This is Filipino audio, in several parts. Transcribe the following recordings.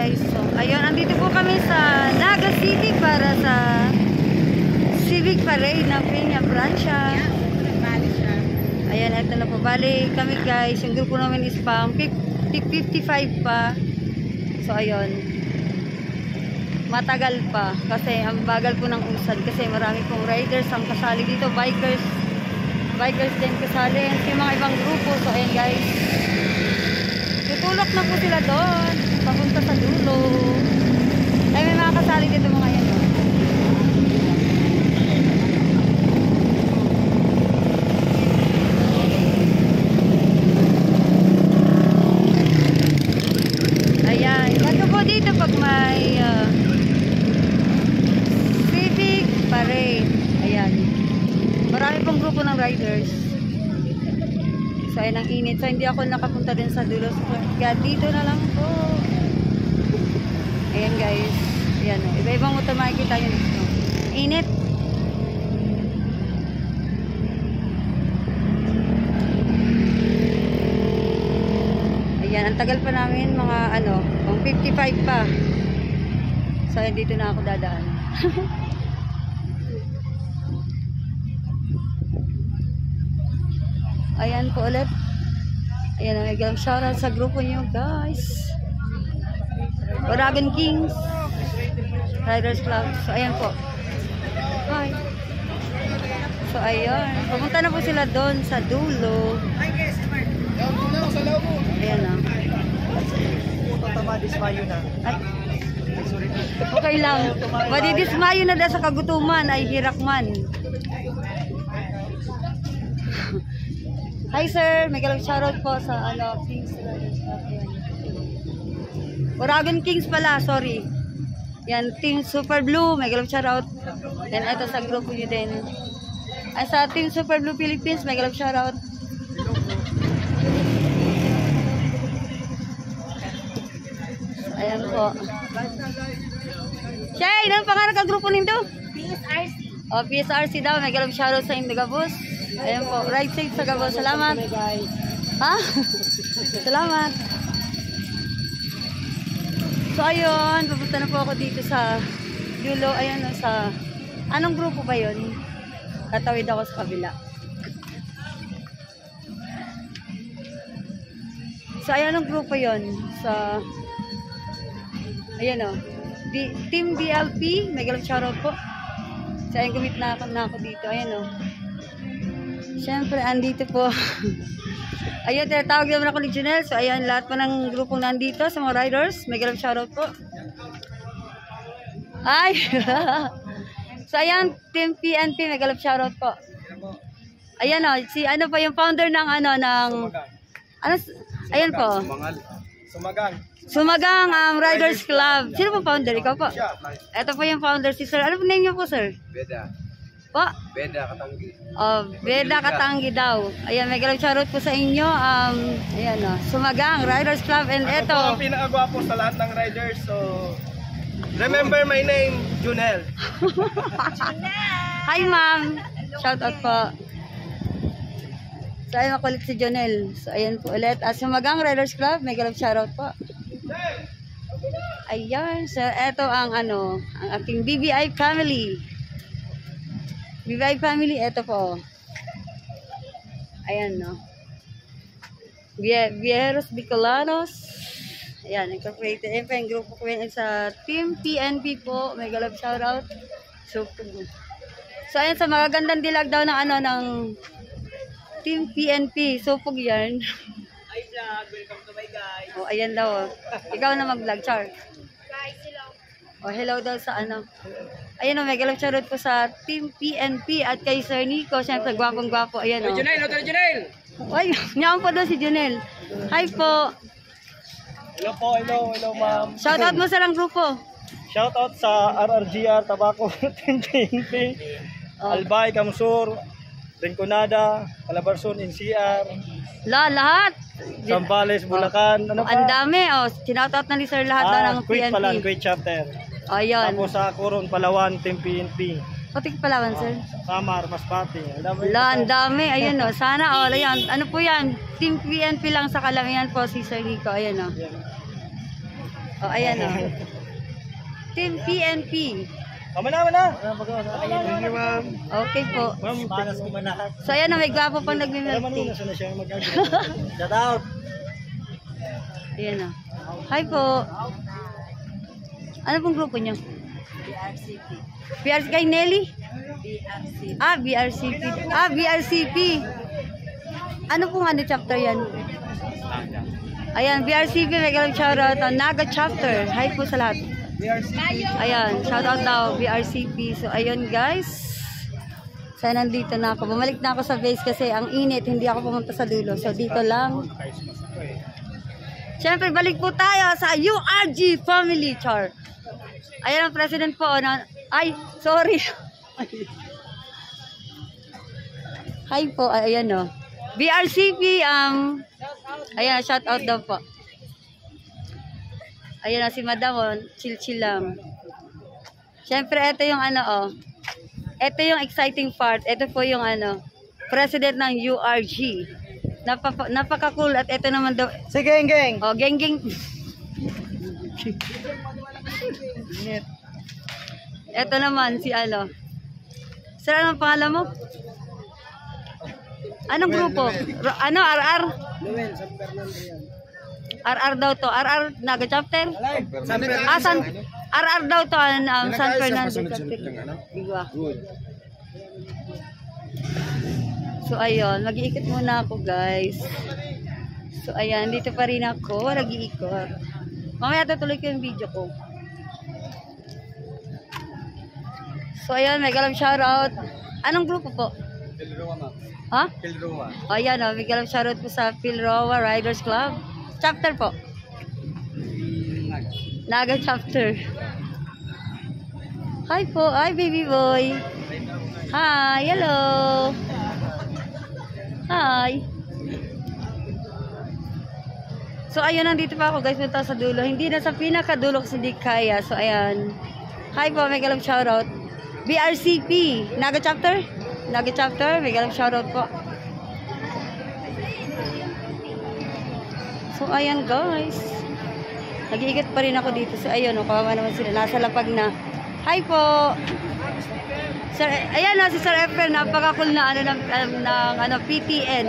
guys. So, ayun, andito po kami sa Naga City para sa Civic Parade ng Peña Francia. Ayan, ito na po. Bali kami guys, yung grupo namin is pang 55 pa. So, ayun. Matagal pa kasi ang bagal po ng usad kasi marami pong riders ang kasali dito. Bikers din kasali. Yung mga ibang grupo. So, ayun guys. Tutulok na po sila doon. Papunta sa dulo. Ay, may mga kasali dito mga yan. Oh. Ayan. Bago po dito pag may Civic Parade. Ayan. Marami pong grupo ng riders. So, ayun ang init. So, hindi ako nakapunta din sa dulo. So, kaya dito na lang po. Ayan guys. Ayan o. Iba-ibang motor makikita nyo dito. Init. Ayan. Ang tagal pa namin. Mga ano. Pang 55 pa. So, ayun dito na ako dadaan. Ayan po ulit. Ayan, naging shoutout sa grupo nyo guys. Oragon Kings Riders Club. So ayan po. Hi. So ayan. Pumunta na po sila doon sa dulo. Ayan na. Okay lang. Madidismayo na dahil sa kagutuman ay hirak man. Hi sir, may galang shoutout po sa ano, Kings Riders Club. Oragon Kings pala, sorry. Yan, Team Super Blue, may galang shoutout. Then ito sa grupo nyo din. Ay sa Team Super Blue Philippines, may galang shoutout. Ayan po. Shay, anong pangarap ang grupo nito? PSRC. O, PSRC daw, may galang shoutout sa Indogabos. Ayan po, ride safe sa Gabos. Salamat. Ha? Salamat. So ayun, pupunta na po ako dito sa dulo. Ayan o, sa anong grupo ba yun? Tatawid ako sa kabila. So ayan, anong grupo yun? Sa ayan o, Team DLP. May galang shoutout po. So ayan, gumit na ako dito. Ayan o. Siyempre, andito po. Ayun, tinatawag naman ako ni Junel. So, ayan, lahat po ng grupong nandito sa mga riders. May galang shoutout po. Ay! So, ayan, Team PNP, may galang shoutout po. Ayan o, si ano po yung founder ng ano, ng... Ano, ayan po. Sumagang Riders Club. Sino po founder? Ikaw po? Ito po yung founder, si sir. Ano po name niyo po, sir? Beda. Po? Beda Katanggi. Oh, Beda Katanggi daw. Ayan, may galang shoutout po sa inyo. Ayan o, Sumagang Riders Club. And Ako eto. po ang pinakagwapo sa lahat ng riders. So, remember my name, Junel. Hi ma'am. Shoutout po. So, ayun, makulit si Jonel. So, ayan po ulit. Sumagang Riders Club. May galang shoutout po. Ayan. So, eto ang ano, ang aking BBI family. BBI family, eto po. Ayan, no. Viejeros Bicolanos. Ayan, incorporated. Ayan pa yung grupo ko yun sa Team PNP po. May galap shoutout. So ayan, sa magagandang dilag daw ng ano, ng Team PNP. Supog yan. Hi vlog, welcome to my guys. O, ayan daw. Ikaw na mag-vlog, Char. Guys, hello. O, hello daw sa ano. Ayan o, may galap shoutout po sa Team PNP at kay Sir Nico. Siyempre, gwapong-gwapo. Ayan o. Junel, Hotel Junel. Ay, niyan po daw si Junel. Hi po. Hello po, hello ma'am. Shoutout mo sa lang grupo. Shoutout sa RRGR, Tabaco, TNP, Albay, Kamsur, Rinconada, Calabarzon, NCR, Lahat. Zambales, Bulacan, ano pa? Ang dami. O, sinoutout na ni Sir lahat daw ng Kuwait PNP. pala, Kuwait chapter. O, yun. Tapos sa Coron, Palawan, Team PNP. Patik Palawan, sir. Samar, Masbate. Ang dami. Ayun o. Sana, o, ayan. Ano po yan? Team PNP lang sa Kalamihan po si Sir Nico. Ayan o. Oh, ayan o. Team PNP. Mana. Thank you, ma'am. Okay po. Ma'am, panas ko manahat. So ayan o, may gwapo pang nag-milk tea. na siya Shout out. Ayan o. Hi po. Ano pong grupo nyo? BRCP. BRCP kay Nelly? BRCP. Ah, BRCP. Ah, BRCP. Ano pong chapter yan? Ayan, BRCP, may galang shoutout ang Naga chapter. Hi po sa lahat. Ayan, shoutout daw, BRCP. So, ayun guys. So, nandito na ako. Bumalik na ako sa base kasi ang init. Hindi ako pumunta sa dulo. So, dito lang. Siyempre, balik po tayo sa URG family, Char. Ayan ang president po. Ay, sorry. Hi po, ayan o. BRCP, ayan, shout out daw po. Ayan na si madam, chill lang. Siyempre, ito yung ito yung exciting part. Ito po yung president ng URG. Napaka-cool at ito naman daw. Si Geng. Oh, geng. Ito naman si Sir, anong pangalan mo? Anong grupo? RR? Noel, San Fernando yan. RR daw to. RR Naga chapter? San Fernando. RR daw to San Fernando chapter. Diba? So ayun, mag-iikot muna ako guys. So ayan, dito pa rin ako, nag-iikot. Mamaya tutuloy ko yung video ko. So ayan, may galang shoutout. Anong grupo po? Pilroa, ma'am. Ha? Pilroa. O ayan o, may galang shoutout po sa Pilroa Riders Club. Chapter po? Naga chapter. Hi po, hi baby boy. Hi, hello. Hi. So ayun, nandito pa ako guys, punta sa dulo. Hindi na sa pinakadulo kasi hindi kaya. So ayan. Hi po, may galang shoutout. BRCP, Naga chapter? Naga chapter, may galang shoutout po. So ayan guys. Nag-iigat pa rin ako dito. So ayun, kawawa naman sila. Nasa lapag na. Hi po. Sir, ayan si Sir Efren, napaka-cool na ng PTN.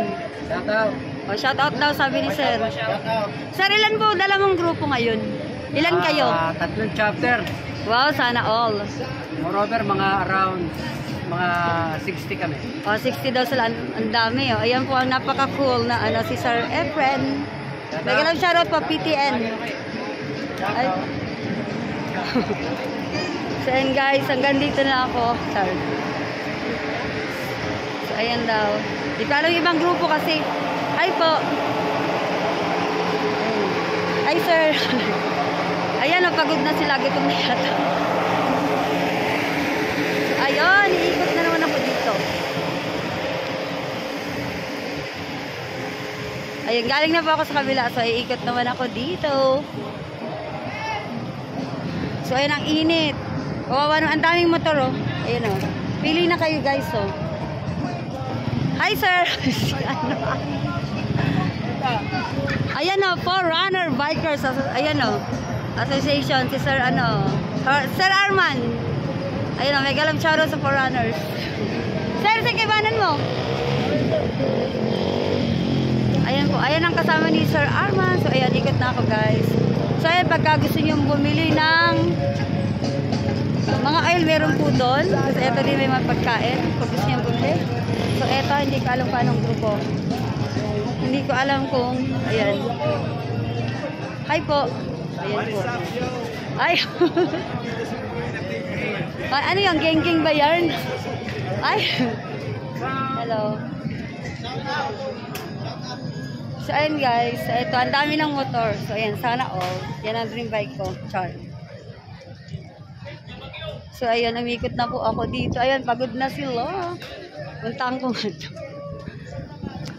Shout out. O, shout out daw sabi ni Sir. Sir, ilan po dala mong grupo ngayon? Ilan kayo? Tatlong chapter. Wow, sana all. Moreover, mga around 60 kami. O, 60 daw sila. Ang dami. O. Ayan po ang napaka-cool na si Sir Efren. Nagalang shoutout po, PTN. Ay. So, ayan guys, hanggang dito na ako. Sorry. So, ayan daw. Di pa alam yung ibang grupo kasi. Hi po. Hi, sir. Ayan, napagod na sila. Gutom na yata. Ayun, iikot na naman ako dito. Ayun, galing na po ako sa kabila. So, iikot naman ako dito. So, ayun, ang init. Kawawa naman, ang daming motor, oh. Ayun, oh. Pili na kayo, guys, oh. Hi, sir. Ayan, oh, Forerunner Bikers. Ayan, oh. Association, si Sir, Sir Arman. Ayun, oh, may galang shoutout sa Forerunners. Sir, sa kibanan mo. Ayan po, ayan ang kasama ni Sir Arman. So, ayan, ikot na ako, guys. So, ayan, pagka gusto nyo bumili ng mga oil, meron po doon. Kasi ito din may mga pagkain. Kung gusto nyo bumili. So, ito, hindi ko alam paanong grupo. Hindi ko alam kung, ayan. Hi po. Ayan po. Ay. Ay, ano yung geng-geng ba yarn? Ay. Hello. So, ayan guys. So, ito, ang dami ng motor. So, ayan, sana all. Yan ang dream bike ko. Char. So, ayan, umikot na po ako dito. Ayan, pagod na sila. Puntaan ko nga ito.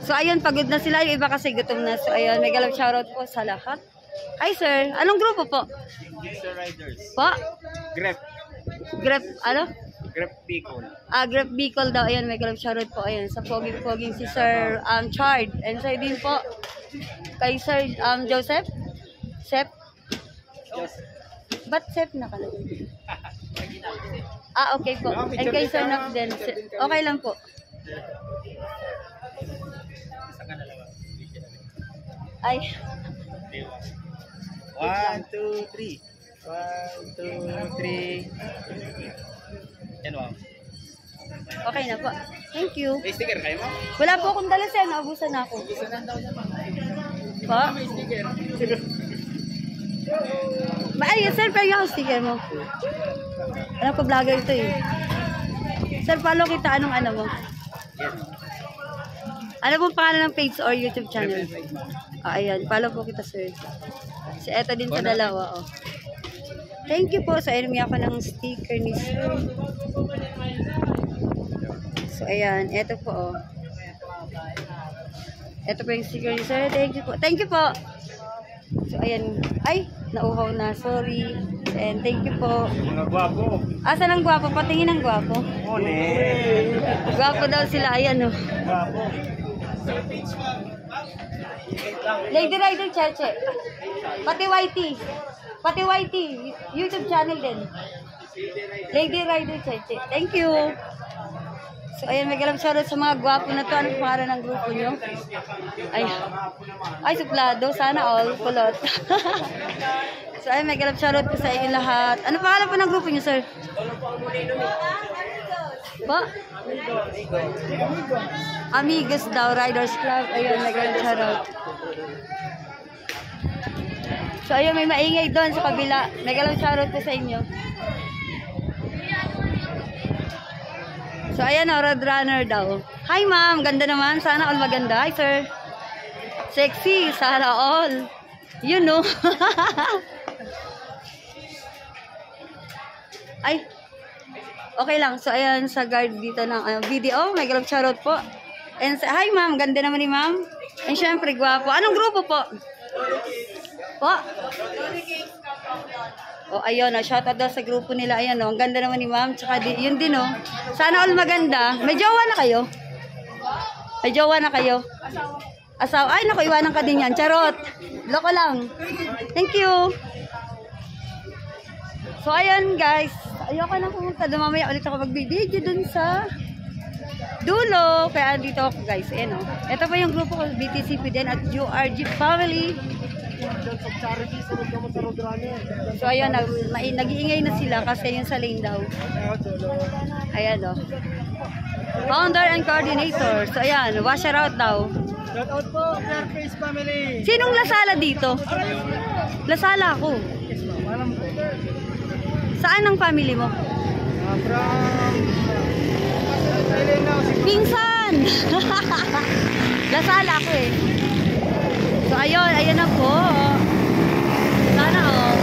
So, ayun, pagod na sila. Yung iba kasi gutom na. So, ayun, may galap shoutout po sa lahat. Hi, sir. Anong grupo po? Sir Riders. Po? Grep. Grep, ano? Grep Bicol. Grep Bicol daw. Ayun, may galap shoutout po. Ayun, sa poging-poging si Sir Chard. And sa din po, kay Sir Joseph? Sep? Ba't safe na ka? Ah, okay po. And kay Sir Nox din. Okay lang po. Ay. 1, 2, 3. 1, 2, 3. Yan, wow. Okay na po. Thank you. May sticker kayo mo? Wala po akong dala sir. Naubusan na ako. Po? Ay, sir, pero yung sticker mo. Alam ko, vlogger ito eh. Sir, follow kita. Anong ano mo? Ano pong pangalan ng page or YouTube channel? Ah, ayan. Follow po kita, sir. So, eto din sa dalawa, oh. Thank you po. So, enemy ako ng sticker ni sir. So, ayan. Eto po, oh. Eto po yung sticker ni sir. Thank you po. Thank you po. So, ayan. Ay, nauhaw na. Sorry. And thank you po. Mga gwapo. Asan ang gwapo? Patingin ang gwapo. Gwapo daw sila. Ayan, oh. Gwapo. Lady Rider Cheche. Pati YT. Pati YT. YouTube channel din. Lady Rider Cheche. Thank you. So, ayan, may galang shoutout sa mga gwapo na to. Anong pangalan ng grupo nyo? Ay, suplado. Sana all. Kulot. So, ayan, may galang shoutout po sa inyo lahat. Ano pangalan po ng grupo nyo, sir? Po? Amigos daw, Riders Club. Ayun, may galang shoutout. So, ayun, may maingay doon sa kabila. May galang shoutout po sa inyo. So, ayan o, Roadrunner daw. Hi, ma'am. Ganda naman. Sana all maganda. Hi, sir. Sexy. Sana all. You know. Ay. Okay lang. So, ayan sa guard dito ng video. May galap shoutout po. And hi, ma'am. Ganda naman ni ma'am. And syempre, gwapo. Anong grupo po? Po? O, ayun, shoutout daw sa grupo nila. Ayan, ang ganda naman ni ma'am. Tsaka, yun din, oh. Sana all maganda. May jowa na kayo? May jowa na kayo? Asawa. Ay, naku, iwanan ka din yan. Charot. Loko lang. Thank you. So, ayun, guys. Ayoko na pumunta. Mamaya ulit ako mag-video dun sa dulo. Kaya dito ako, guys. Ayan, oh. Ito pa yung grupo ko, BTCP din at URG Family. So ayun, nag-iingay na sila kasi yung sa lane daw. Ayan o. Founder and coordinator. So ayan, washer out daw. Shout out po, Fairface family. Sinong Lasala dito? Lasala ako. Saan ang family mo? Pinsan! Lasala ako eh. So ayun, ayun na po. Sana oh.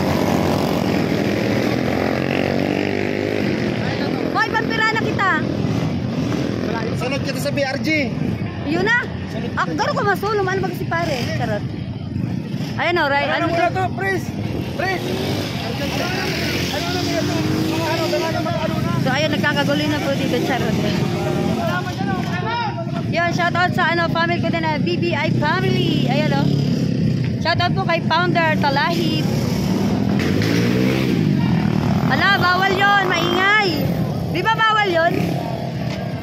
Hoy, pampira na kita. Sunod kita sa BRG. Yun na. Garo ko masulong. Ano mag si pare? Charot. Ayun o, right. Ano muna to, Pres? Pres! Ano na muna to? So ayun, nagkakaguloy na po dito. Charot. Yun, shoutout sa family ko din na BBI family. Ayan o. Shoutout po kay Founder Talahib. Ala, bawal yon, maingay. Di ba bawal yon?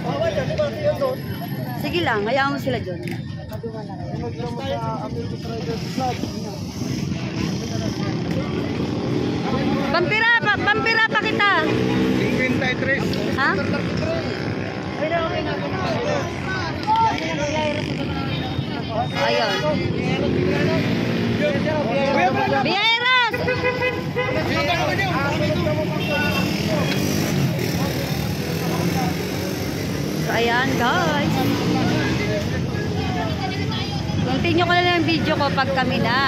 Bawal yan, di ba yun doon? Sige lang, hayaan mo sila dyan. Pampira pa kita. 53. Ha? Ayun. Bieras! So, ayan guys. Continue ko na lang yung video ko pag kami na.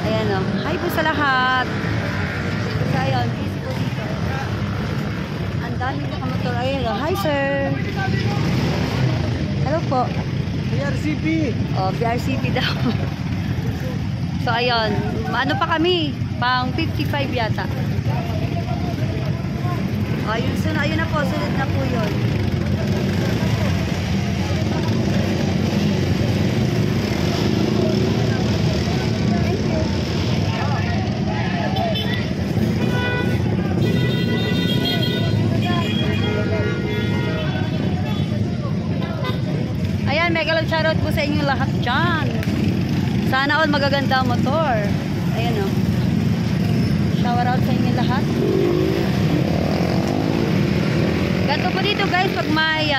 Ayan o. Hi po sa lahat. So, ayun. Busy po dito. Ang dami nakamotor. Ayun o. Hi sir. Hello po. BRCP. Oh, BRCP daw. So, ayun. Ano pa kami? Pang 55 yata. Ayun, ayun na po. Sunod na po yun. ayan, mega love shoutout po sa inyong lahat dyan. Sana all magaganda ang motor. Ayan o. Shoutout sa inyong lahat. Ganito po dito guys, pag may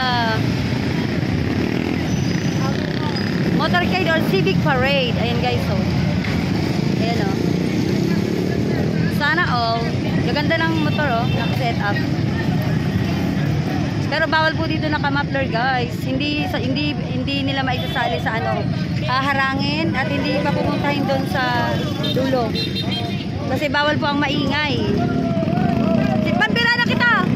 motorcade or civic parade. Ayan guys, so. Ayan o. Sana all. Gaganda ng motor o, naka-set up. Pero bawal po dito naka-muffler guys. Hindi nila maisasali sa ano, harangin at hindi pa pupuntahin doon sa dulo. Kasi bawal po ang maingay. Pampira na kita.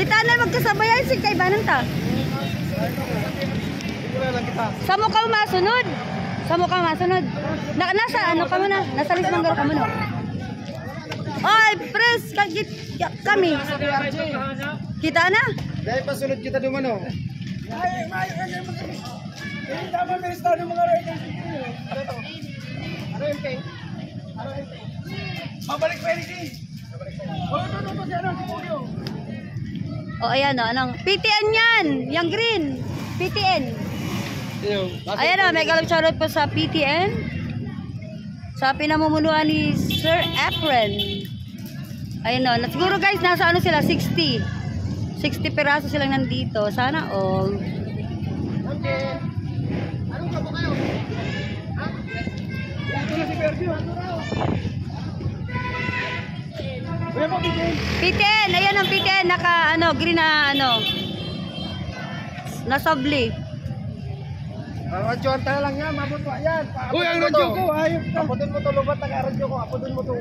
Kita na magkasabayan si kaibanan ta. Sa mukha masunod. Sa mukha masunod. Nasa ano ka mo na? Nasa Lismanggar ka mo no? Ay, press kami. Kita na? Dahil pasunod kita dumano. Tama ka listado mga riders. Ano to? Ano yung pay? Babalik pa rin. O ayan o, anong? PTN yan! Yung green! PTN! Ayan o, mega love shoutout po sa PTN. Sa pinamumunuan ni Sir Efren. Ayan o, siguro guys, nasa ano sila, 60. 60 peraso silang nandito. Sana all. Okay. Anong kapo kayo? Ha? Ito na si Sergio. PTN! Ayan ang PTN. Naka, ano, green na, ano. Nasabli. Radyoan tayo lang yan, mabot mo yan. Uy, ang radyo ko, ayop ka. Apodon mo to, lubat, taga-radyo ko. Apodon mo to.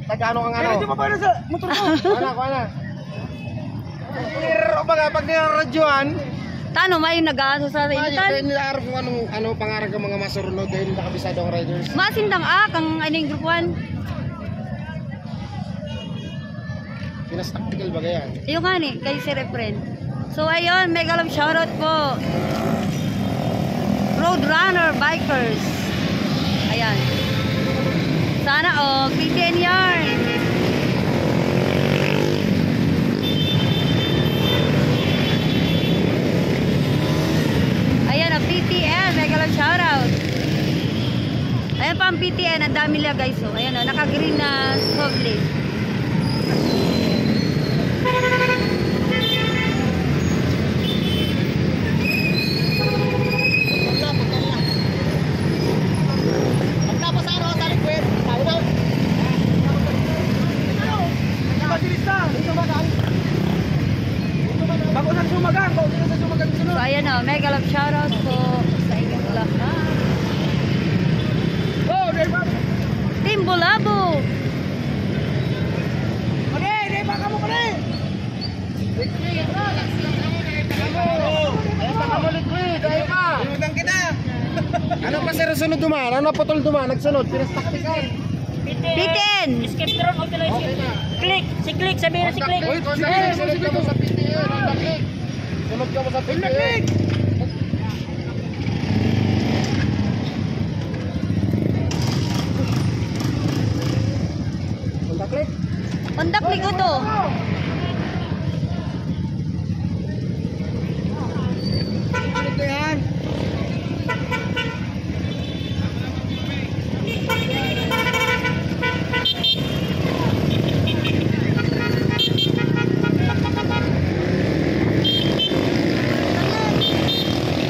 Taga-ano ang ano. Radyo mo pa na sa motor ko. Kuha na. Pag niraradyoan, Tano, may nag-aaso sa initan. Ay, nilaarap kung ano pangarap ng mga masurunod dahil nakabisado ang riders. Masindang kang ano yung group 1. Pinas tactical ba yan? Yung nga ni, kay Sir Efren. So ayun, mega love shoutout po. Roadrunner Bikers. Ayan. Sana PTN yarn. Ayan ang PTN, mega love shoutout. Ayan pa ang PTN, ang dami nila guys. So, ayan o, naka-green na softly. So ayan o, mega love shoutout po sa inyong lahat. Team Bulabo. Okay, di ba ka mo pa rin? Ano pa sir sunod dumaan? Ano patol dumaan? Nagsunod, pinas tactical. PTN. Skip drone authorization. Click. Si click. Sabihin na si click. Uy, sunod ka mo sa PTN. Sunod ka mo sa PTN. Kontak ni ko to. Ano yan?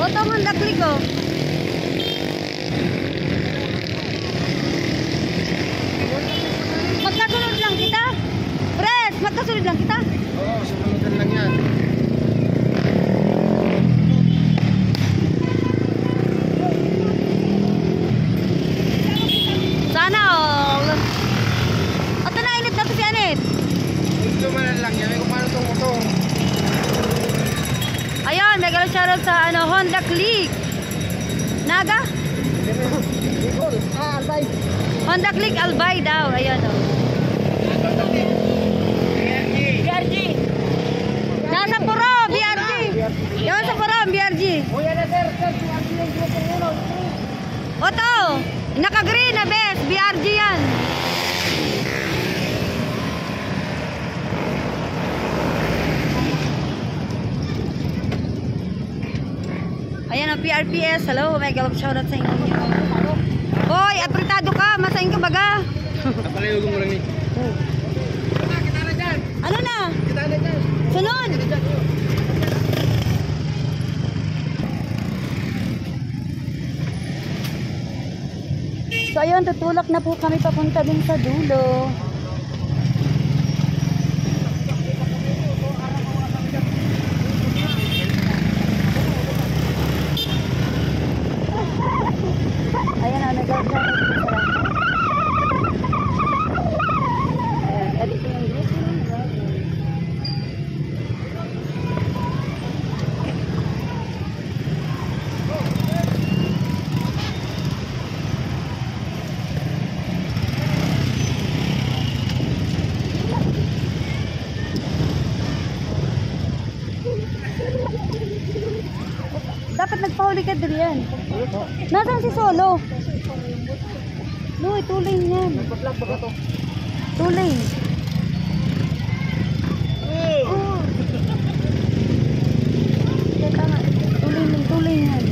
Oto man dakli ko. Magkasunod lang kita. Pres, magkasunod lang kita. Oo, sununudan lang yan. Sana all. Ato na init na to si Anit. Ito man lang yan. May kumano itong motor. Ayun, mega love shoutout sa ano, Honda Click. Naga? Albay. Honda Click Albay daw. Ayun o. BRG. Nasa Puro, BRG. Yan sa Puro, BRG. Uy, ano sir? Oto, naka-green na best. BRG yan. RPS. Hello, may galap shoutout sa inyo. Hoy, apretado ka. Masain ka baga. Napalayugong mo lang ni. Kita na dyan. Ano na? Kita na dyan. Sunod. So ayun, tutulak na po kami papunta din sa dulo. Ayan na, nag-out. Ayan, edit ko yung group. Dapat nagpahuli ka din yan. Nasaan si Solo? No, two lane yan. Nagpa-vlog ba ka to? Two lane. Oh. Yeah, tama. Two lane yan.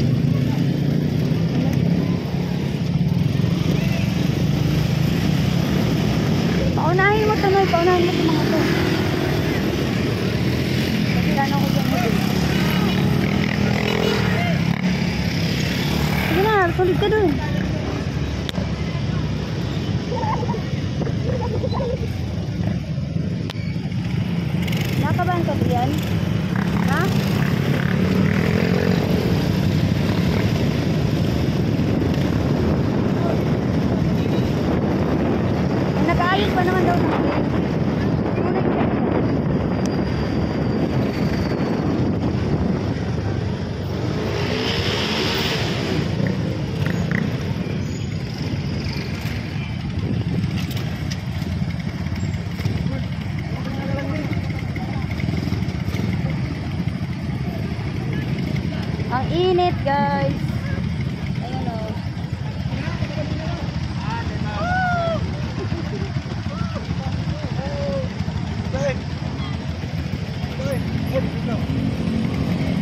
Paunahin mo ito, Noy. Paunahin mo ito mga to. Kasi ko dyan mo din. Sige na, sulit ka dun. Nakabahan ka diyan? Ha? Nag-aayos pa naman daw ng game. Ang init, guys. Ayun o.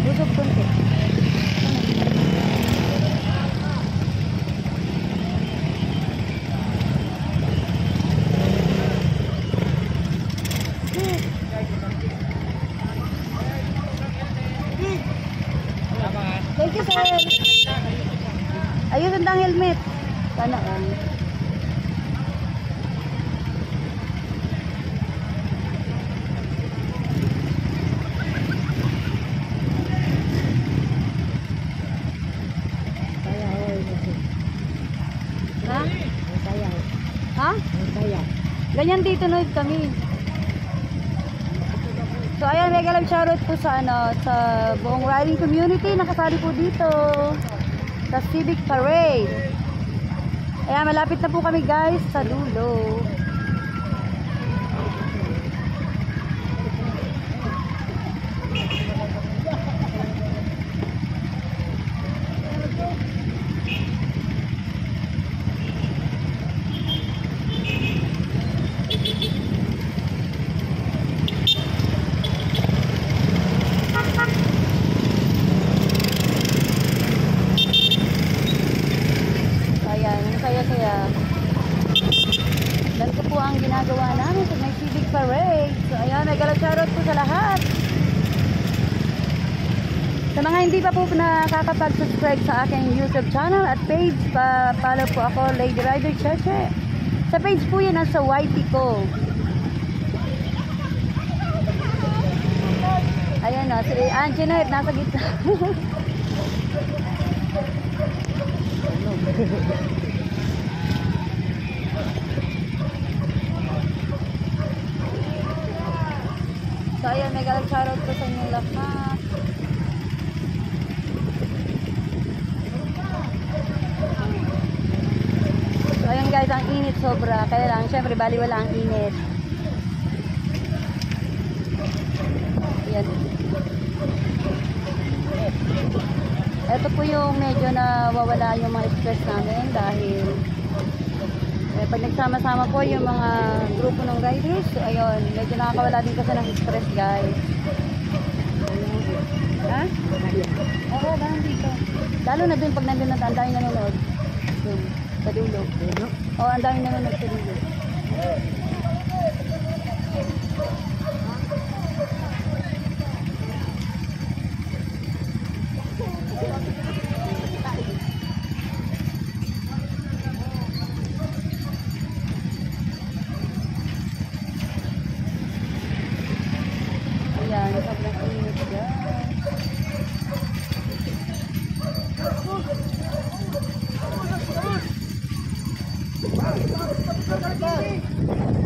Busog konti. Thank you, sir. Ayun, ang helmet. Sana all. Ha? Ha? Ganyan dito, Noy, kami. So ayan, mega love shoutout po sa sa buong riding community nakasali po dito sa Civic Parade. Ayan, malapit na po kami guys sa dulo. Saya-saya. Ganito po ang ginagawa namin sa may Civic Parade. So ayan, mega love shoutout po sa lahat. Sa mga hindi pa po nakakapag-subscribe sa aking YouTube channel at page, pa-follow po ako, Lady Rider Cheche. Sa page po yun, nasa YT ko. Ayan na, si Anjanette nasa gitna. So ayan, mega love shoutout po sa inyong lahat. So ayan guys, ang init sobra. Kaya lang, syempre baliwala ang init. Ayan. Ito po yung medyo nawawala yung mga stress namin dahil pag nagsama-sama po yung mga grupo ng riders, so ayun, medyo nakakawala din kasi ng stress guys. Ha? Oo, ganun dito. Lalo na dun pag nandun na ang daming nanonood. Dun, sa dulo. Oo, ang daming nanonood sa dulo. Ayan, sobrang init guys.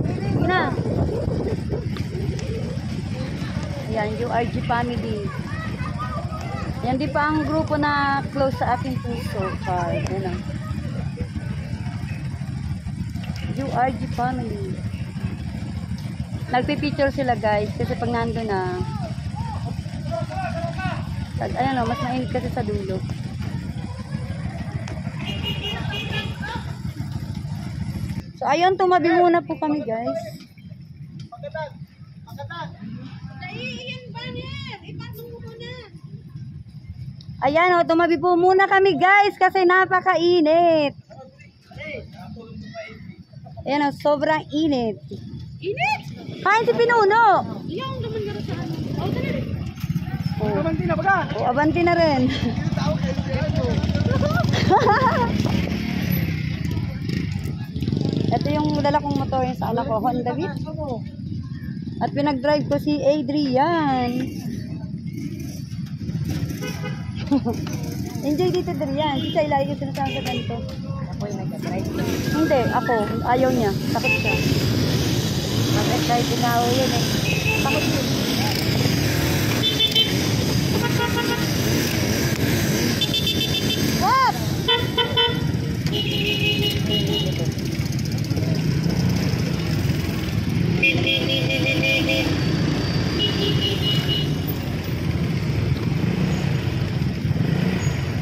Sige na. Ayan, URG family. Yan di pa ang grupo na close sa aking puso. Ayan o. URG family. Nagpipicture sila guys kasi pag nandun na ayan o, mas mainit kasi sa dulo. So ayun, tumabi muna po kami guys. Ayan o, tumabi po muna kami guys kasi napakainit. Ayan o, sobrang init. Init? Kain si Pinuno. Yung naman nga sa ano. Oh, dali. Oh. Abanti na baga. Oh, abanti na rin. Ito yung dala kong motor yung sa anak ko, Honda Beat. At pinag-drive ko si Adrian. Enjoy dito, Adrian. Si Chay, lagi ko sinasama sa ganito. Ako yung nag-drive. Hindi, ako. Ayaw niya. Takot siya. Mag-drive na ako yun eh. Takot siya. What?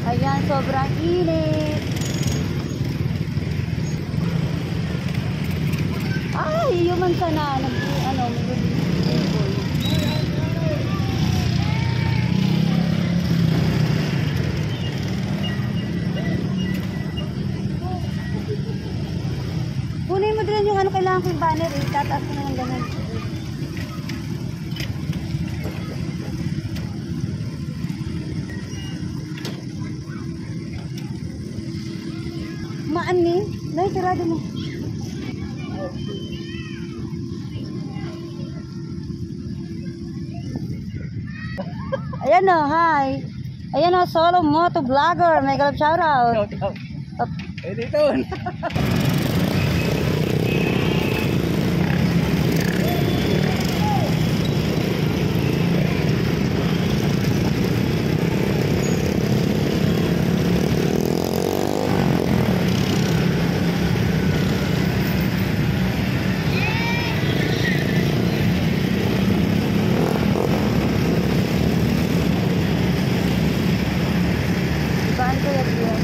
Ayan, sobrang init. Ay, yung man sana kunin mo din yung kailangan ko yung banner eh. Tataas ko na ng ganun. Maan ni? Nay, sarado mo. Ayan o, hi. Ayan o, solo moto vlogger. Mega love shoutout. Eh, dito. Saan ko yan yun?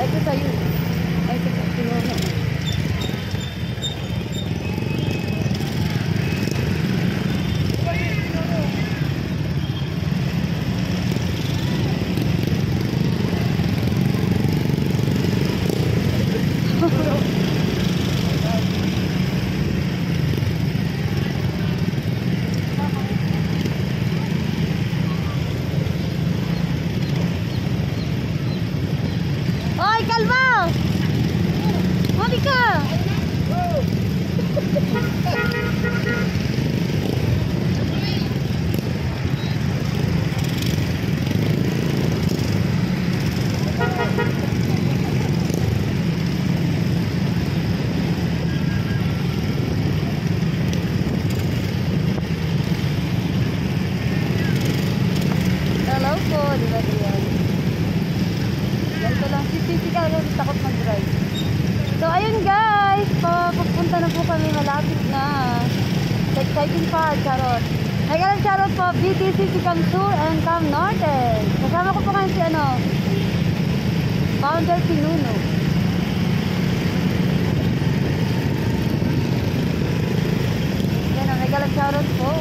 Ay, ito sa'yo. Ay, ito pinuno. Hoy, kalma! Mami ka! Hello po, di ba yan? Ganito lang, physical lang, takot mag-drive. So, ayun guys, papunta na po kami, malapit na. Sa exciting part, charot. Nagalang charot po, BTC si Cam Sur and Cam Norte. Kasama ko po kayo si Founder Pinuno. Yan, nagalang charot po.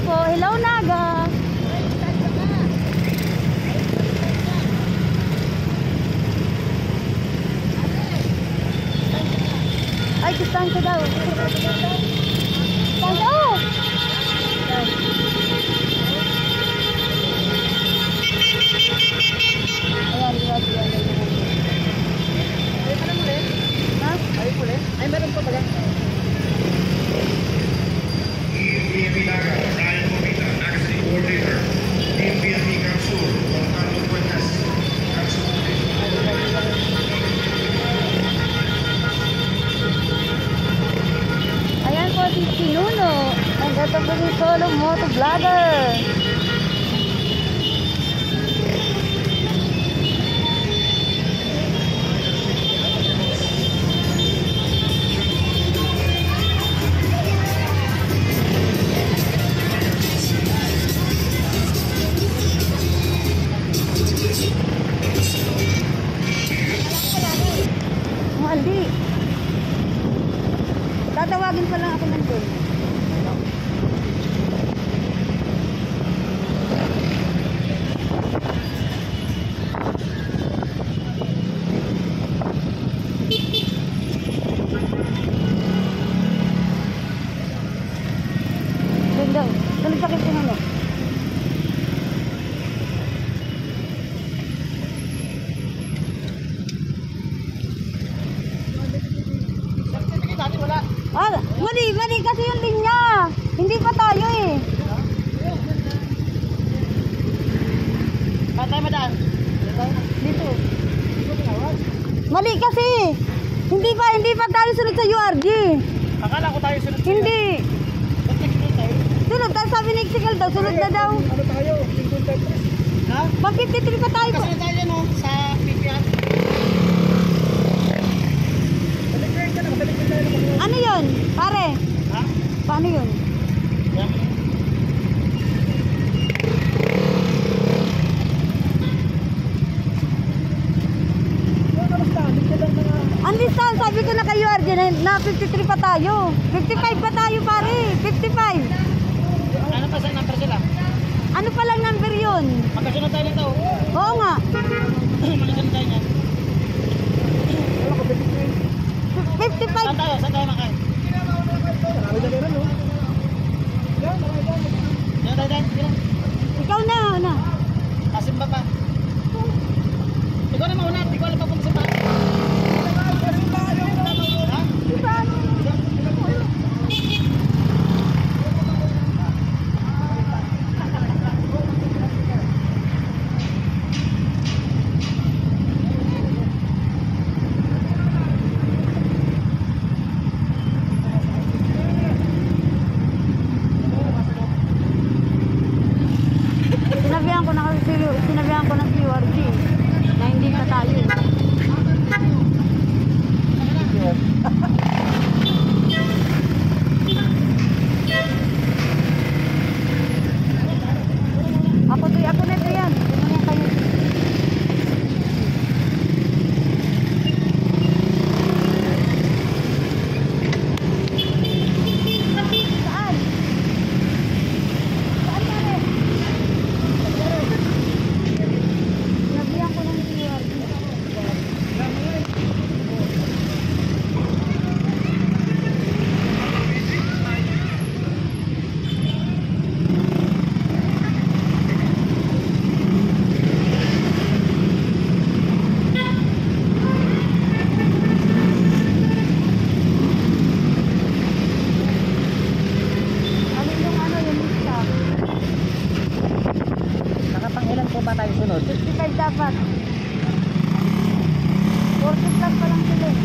po. Hello, Naga. Ay, distansya daw. Distansya. Oh! Ayan, ayan. Ay, parang ulit. Ha? Ay, ulit. Ay, meron pa pala. PNP Naga, Brian Comita, Naga City Coordinator. PNP Council, Juan Carlos Cuentas, Council Ayan po si Pinuno. Ang gata po ni Solo Moto Vlogger. Mali. Tatawagin pa lang ako nandun. Doon daw. Doon sakit ko na. Certificate natin wala. Ah, mali kasi yung linya. Hindi pa tayo eh. Saan tayo madaan? Dito. Mali kasi. Hindi pa tayo sunod sa URG. Akala ko tayo sunod. Hindi. Certificate tayo. Sunod tayo sabi ni Execal daw. Sunod na daw. Ano tayo? 53. Ha? Pag 53 pa tayo. Kasi tayo no, sa PPR. Balik ka na, balik ka na. Ano yun? Pare, Ha? paano yun? Ang listahan, sabi ko na kay URG na 53 pa tayo. 55 pa tayo pare. 55. Ano pa sa number sila? Ano pa lang number yun? Magkasunod tayo nito. Oo nga. Magkasunod tayo niyan. 55. Saan tayo? Saan tayo makay? Marami na meron, no? Yan tayo, yan. Ikaw na. Kasimba pa. Ikaw na mauna, di ko alam pa kung simba. Ha? Sinabihan ko ng URG na hindi pa tayo. Ako na ito yan. Tingnan kayo. Saan? Saan pare? Sinabihan ko ng URG. Yung lista? Nakapangilan po ba tayo sunod? 55 dapat. 40 plus pa lang sila eh.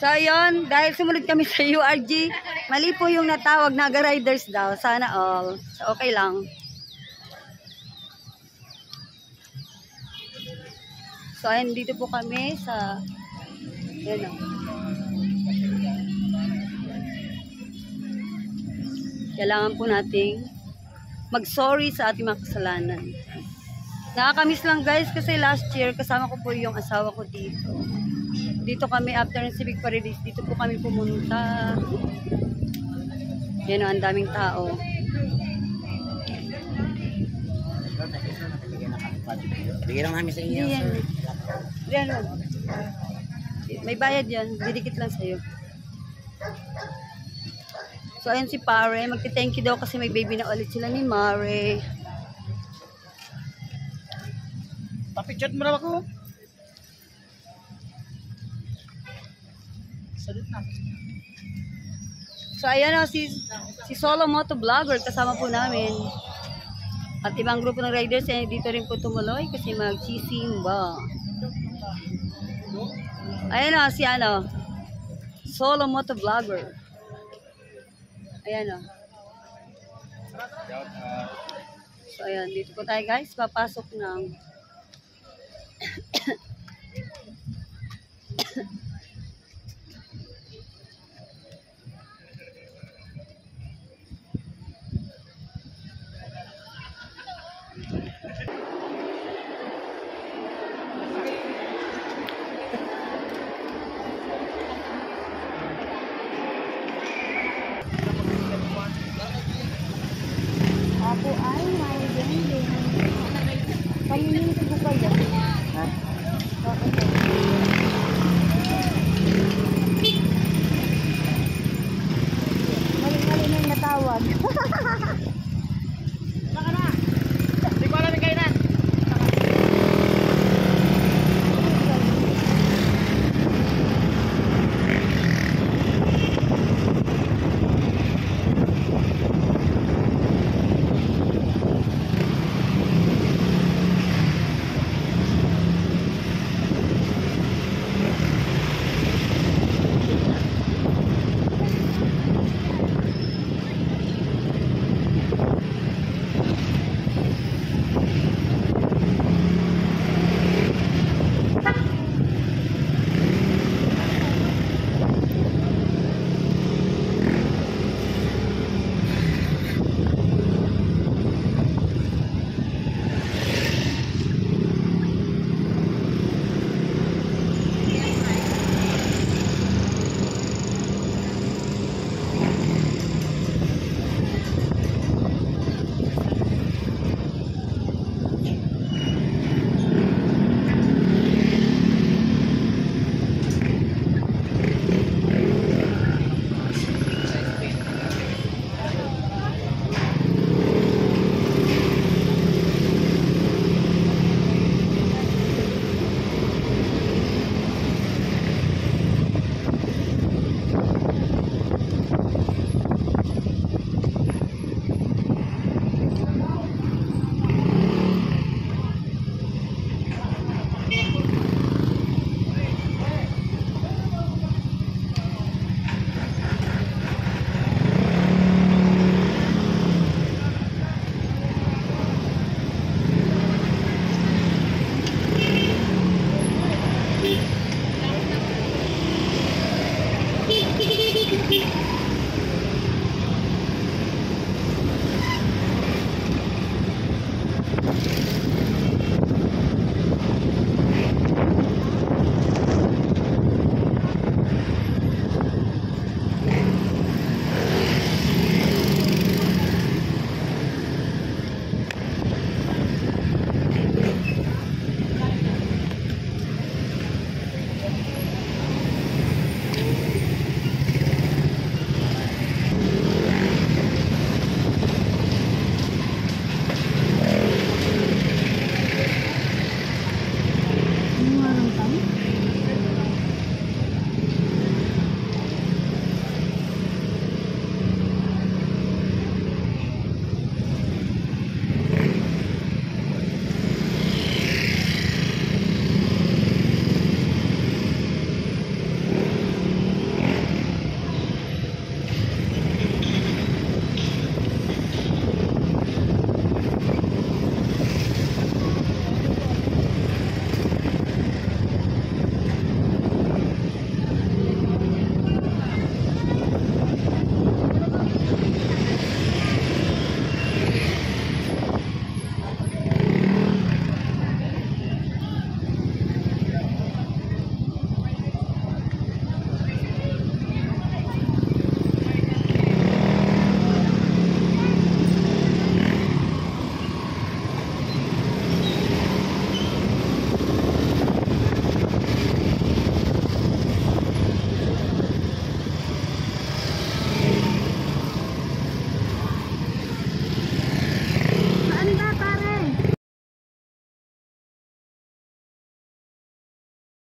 So, yun, dahil sumunod kami sa URG, mali po yung natawag na riders daw. Sana all. So, okay lang. So, ayun, dito po kami sa, yun o. Kailangan po nating mag-sorry sa ating mga kasalanan. Nakakamiss lang guys kasi last year kasama ko po yung asawa ko dito. Dito kami after ng Civic Parades, dito po kami pumunta. Yan o, ang daming tao. Bigyan lang namin sa inyo. Hindi yan. Yan o. May bayad yan, didikit lang sa'yo. So ayun si Pare, magti-thank you daw kasi may baby na ulit sila ni Mare. Papichat mo na ako. Salut na. So ayan o, si Solo Moto Vlogger kasama po namin. At ibang grupo ng riders ay dito rin po tumuloy kasi magsisimba. Ayan o, si ano, Solo Moto Vlogger. Ayan o. So ayan, dito po tayo guys, papasok ng Ako ay may ganda. Pamilya